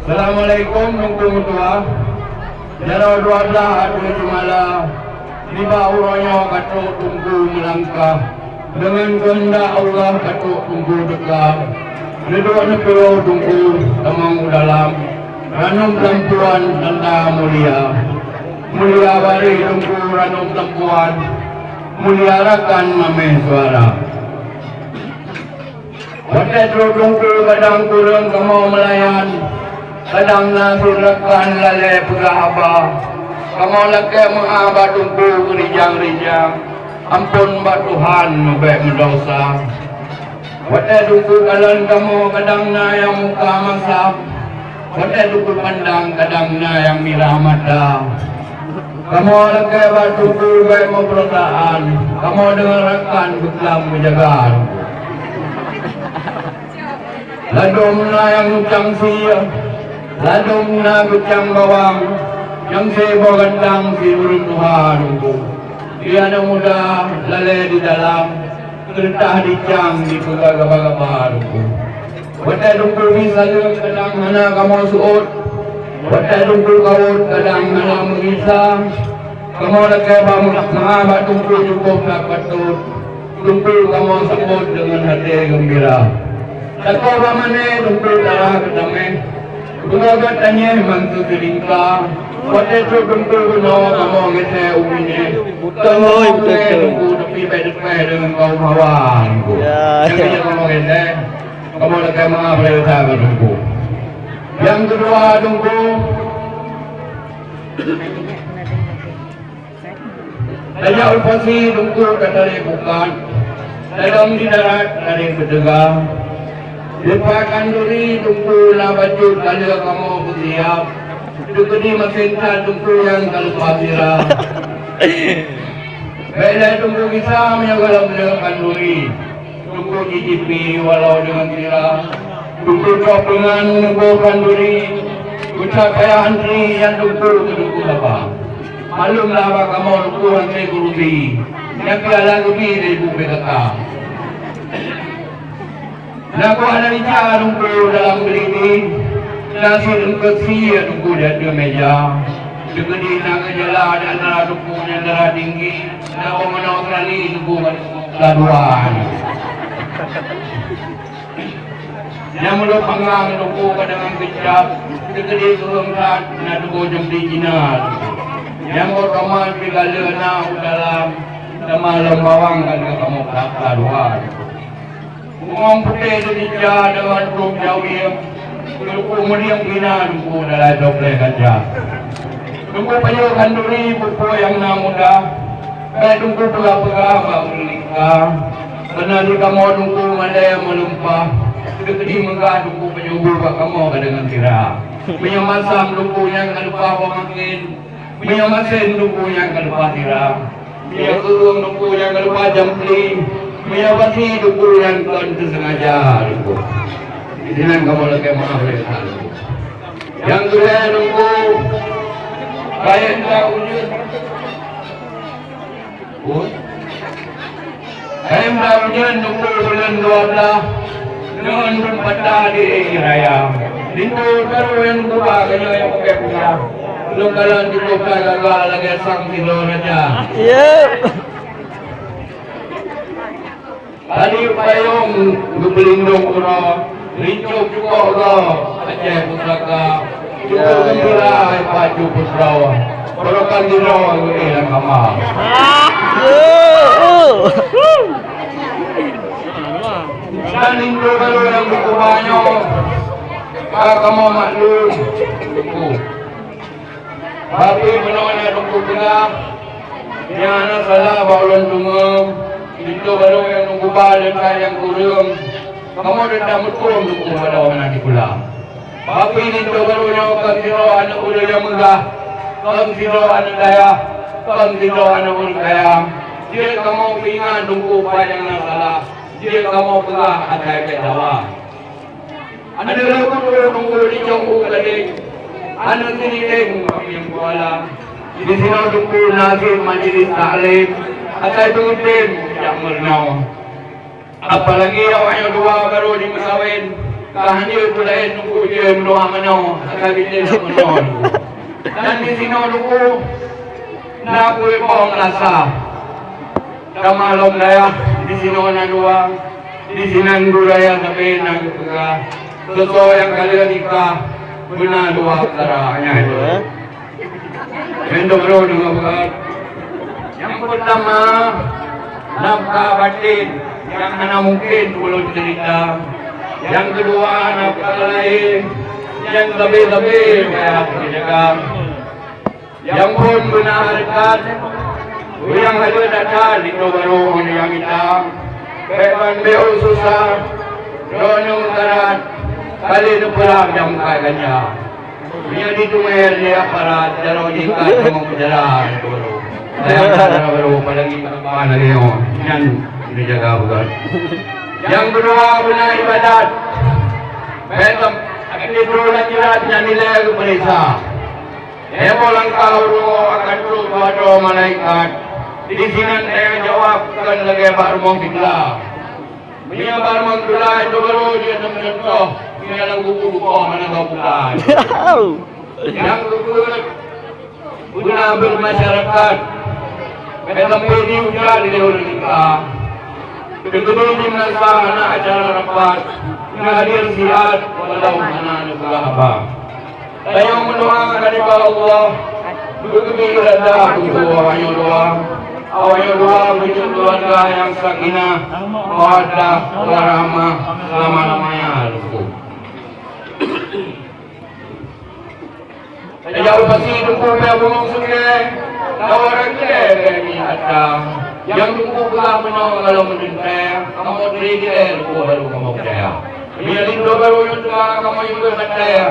Assalamualaikum warahmatullahi wabarakatuh. Jara 12 hari Jumala, tiba urangnya katuk tunggu melangkah. Dengan kehendak Allah katuk tunggu dekat. Duduk nepelo tunggu temang dalam. Ranum lampuan tanda mulia. Mulia bari tunggu ranum lampuan. Mulia rakan mameh suara. Wadah tunggu kadang kurang kamu melayan. Kadang nasirakan lalai pegahaba. Kamu laki mengaba tunggu rijang-rijang. Ampun mbak Tuhan mebek mendosa. Wadah tunggu kalan kamu kadang na yang muka masak. Wadah tunggu pandang kadang na yang mirah mata. Kamu laki mbak tunggu baik mau perasaan. Kamu dengarkan beklam menjaga. Ladum na yang nucang siya. Ladum na gucang bawang. Yang sebo gandang si urun Tuhan. Dia na muda lalai di dalam. Kertah dicang di pegagaba-gaba. Wadah dungkul misalnya kadang mana kamu suut. Wadah dungkul kaut kadang mana mengisah. Kamu lagi mengabat dungkul cukup nak patut. Dungkul kamu sebut dengan hati gembira. Takau bamane dungkul darah kedamai. Bunga tanya mantu selingkah. Wadah tu dungkul kuno kamu ngese umine. Kamu ngese dungkul tepi bedek dengan kau hawang. Yang kamu ngese. Kamu lagi mengabai saya dungkul. Yang kedua dungkul. Daya ulpasi dungkul katari bukan. Dalam di darat dari berdegang. Lupakan duri tunggu lah baju kalau kamu bersiap. Tunggu di masinta tunggu yang kalau pasirah. Baiklah tunggu bisa menjaga duri. Tunggu GGP walau dengan sirah. Tunggu copengan menunggukan duri. Ucap kaya antri yang tunggu apa. Malumlah apa kamu tunggu antri gurubi. Yang piala gurubi dari ibu berkata. Naku ada bicara tunggu dalam geliti. Nasi tunggu siya tunggu di atas meja. Dengan di naga jala ada antara tunggunya darah tinggi. Naku menau serali tunggu laduan. Yang mulut panggang tunggu dengan kecap. Dengan di turunkan na tunggu jemdi jinak. Yang berkaman pigala na dalam. Malam bawang kan kamu laduan. Orang putih Indonesia dengan drum jawim. Kemudian bina tunggu dalam doble gajah. Tunggu payukan duri buku yang muda. Kaya tunggu pegah-pegah baru nikah. Karena di kamu tunggu mana yang melumpah. Kedekedi megah tunggu penyubuh kamu dengan tira. Menyamasam tunggu yang lupa pemakin. Menyamasin tunggu yang lupa tira. Menyakung tunggu yang lupa jampli. Menyabasi dukul yang tuan itu sengaja dukul. Di sini kamu lagi mengamalkan. Yang kedua dukul kaya tak wujud. Kaya tak wujud dukul bulan 12 dengan berpatah di raya. Itu baru yang kedua kaya yang pakai punya. Belum kalau cukup gagal lagi sang silo saja. Tadi payung berlindung kena, rincuk juga Allah, Aceh pusaka, juga gembira paju pusrawa, perokan dirawa yang kamar. Dan itu kalau yang buku banyak, kamu maklum, buku. Tapi menolak buku gelap, yang anak salah baulan tunggu. Itu baru yang nunggu balik yang kurung. Kamu dah mutung nunggu pada orang nanti pulang. Tapi itu baru yang siro anak udah yang megah. Siro anak daya. Siro anak udah kaya. Dia kamu ingat nunggu yang salah. Dia kamu pegah ada yang dawa. Ada lagu nunggu di jongku kadek. Anak sini yang kuala. Di sini nunggu nasib majlis taklim. Atau pengutin yang mernau. Apalagi awaknya dua baru di mesawin. kahandir pula nunggu dia meluah mana, akan bila nak menon. Dan di sini nunggu, nak kuih pohon rasa. Kamalom daya, di sini orang dua, di sini budaya tapi nak juga. Sesuatu yang kalian nikah, benar dua caranya itu. Bentuk baru dengan berat. Yang pertama, nafkah batin yang mana mungkin perlu cerita. Yang kedua, nafkah lain yang lebih-lebih banyak dijaga. Yang pun benar dekat, yang ada datang itu baru yang kita. Beban beu susah, donong karat, kali itu pulang jam kagaknya. Dia ditunggir dia aparat, jauh dikat memang berjalan baru. Saya baru apalagi apa lagi yang dijaga bukan. Yang kedua benar ibadat. Betul, aktif laki-laki nilai keperisa. Dia pulang kau akan turun doa malaikat. Di sini saya jawabkan lagi Pak Rumong Fitlah. Dia Pak Rumong Fitlah itu baru dia mencontoh. Dia dalam buku-buku mana kau bukan. Yang kedua guna bermasyarakat. Betul ini ujar di luar nikah. Kedua ini melaksanakan acara rapat. Hadir sihat walau mana juga apa. Saya mendoakan dari Allah. Begitu ada hanya doa. Awalnya doa untuk keluarga yang sakinah, mawaddah, warahmah selama-lamanya. Jauh pasti dukung dia bumong sungai, tawaran dia ini ada. Yang dukung pula menolak kalau menentang, kamu diri dia dukung baru kamu percaya. Biar itu baru yang tua kamu juga percaya.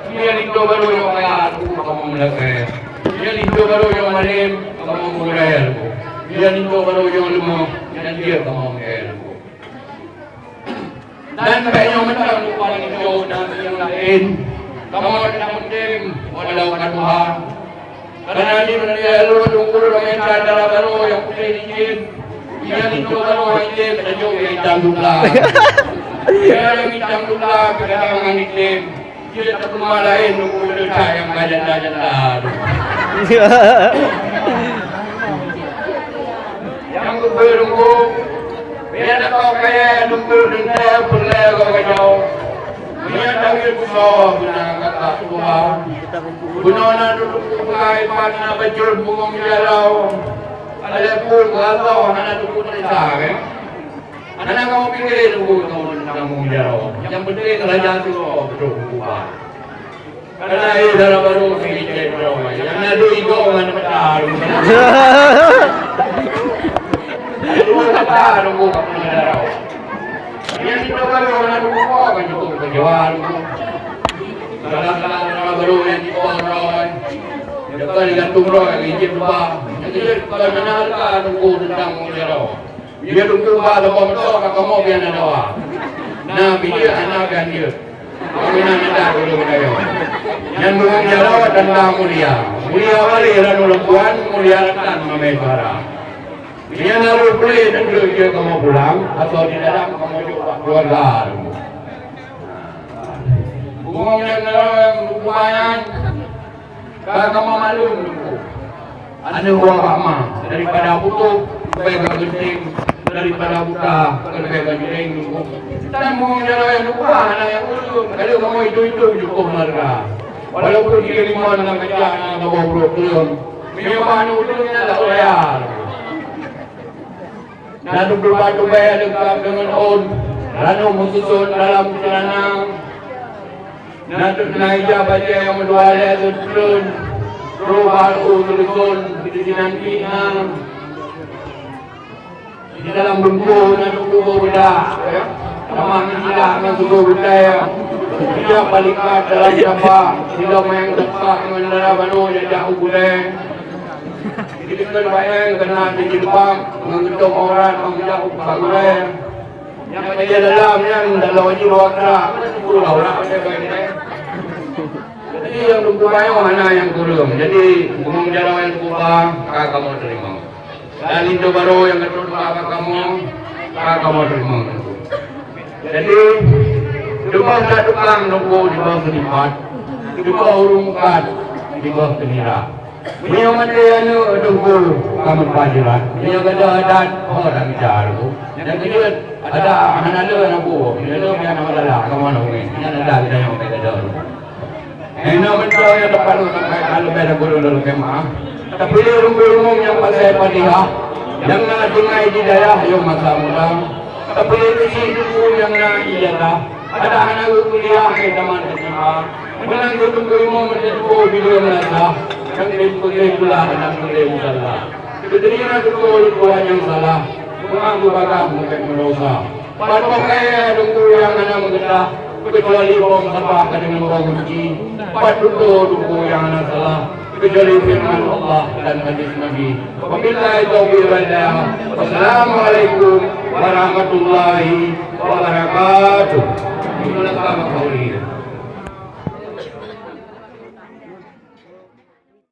Biar itu baru yang kaya kamu melakai. Biar itu baru yang malim kamu murah. Biar itu baru yang lemah dan dia kamu mengel. Dan kayaknya macam lupa yang jauh dan yang lain. Kamu tidak penting walau Tuhan. Karena dia lalu tunggu dengan adalah baru yang putih dikit. Biar itu baru yang dia berjauh yang hitam dulu. Biar yang hitam dulu kedatangan iklim. Dia tak rumah lain tunggu dekat yang janda-janda. Yang tunggu, biar tak kau kaya tunggu dengar perleh kau kacau. Biar tak kira kusau guna kata Tuhan. Guna nak duduk kukai mana bajur bungong jalau. Ada pun galau anak tunggu terisa kan. Anak kamu pikir tunggu kamu jalau. Yang penting kerajaan tu betul kuat. Karena ini dalam baru fikir baru. Yang ada ego mana betul. Dua kata tunggu kamu jalau. Yang itu baru orang tunggu kan cukup kejual. Dalam baru yang dikorban. Dekat gantung roh yang izin lupa. Jadi kalau menalkan tunggu tentang jalau. Dia tunggu pada komento kamu biar ada. Nah, dia anak kan dia. Perkawinan ada dulu kayo. Yang bungang jalau tentang mulia. Mulia wali ranu lempuan, mulia rekan memegara. Dia naruh beli dan dia kamu pulang atau di dalam kamu juga keluarga. Bungang yang naruh yang lumayan. Kalau kamu malu nunggu. Ada uang lama daripada putus pegang genting. Daripada buka kerja gajeng dulu. Dan mau jalan yang lupa anak yang dulu. Kalau kamu itu cukup marga. Walaupun dia lima dengan kerja anak bawa berukun. Memang ujungnya tak bayar. Nadu berbatu bayar dekat dengan on. Lalu mususun dalam celana. Nadu naija baca yang berdua itu turun. Rubal turun di nanti di dalam bengku dan tubuh benda, ramah tidak dengan tubuh benda, tidak balikat dalam japa, tidak main dekat dengan darah baru yang jauh guleng. Jadi kan bayang kena di Jepang mengentung orang mengjauh guleng. Yang baca dalamnya dalam wajib wakra, pulau lah ada begini. Jadi yang tunggu bayang mana yang kurung. Jadi bumang jalan yang kubah, kamu terima. Dan itu baru yang kedua kamu terima. Jadi di bawah tukang nunggu di bawah selipat, di bawah urungkat, di bawah kenira. Minyak mati anu nunggu kamu pajiran. Minyak ada adat orang jaru. Dan kita ada anak lu anak buah. Kita lu yang nama adalah kamu nunggu. Yang ada kita yang kita ada. Eno mencoba yang depan kalau beda guru dulu kemah. Tapi rumah yang pasai padiha, yang nak dengai di daerah yang masa muda. Tapi itu yang nak ialah ada anak kuliah yang teman terima. Menang tunggu imam menjadi video merasa yang dipilih pula dan pilih musalah. Kebetulan itu Tuhan yang salah. Mengaku bakal mungkin mendosa. Patok kaya tunggu yang anak mengedah. Kecuali bom sabah dengan orang kunci. Tunggu yang anak salah. Kecuali firman Allah dan hadis Nabi. Wabillahi taufiq wal hidayah. Wassalamualaikum warahmatullahi wabarakatuh. Inilah kauli.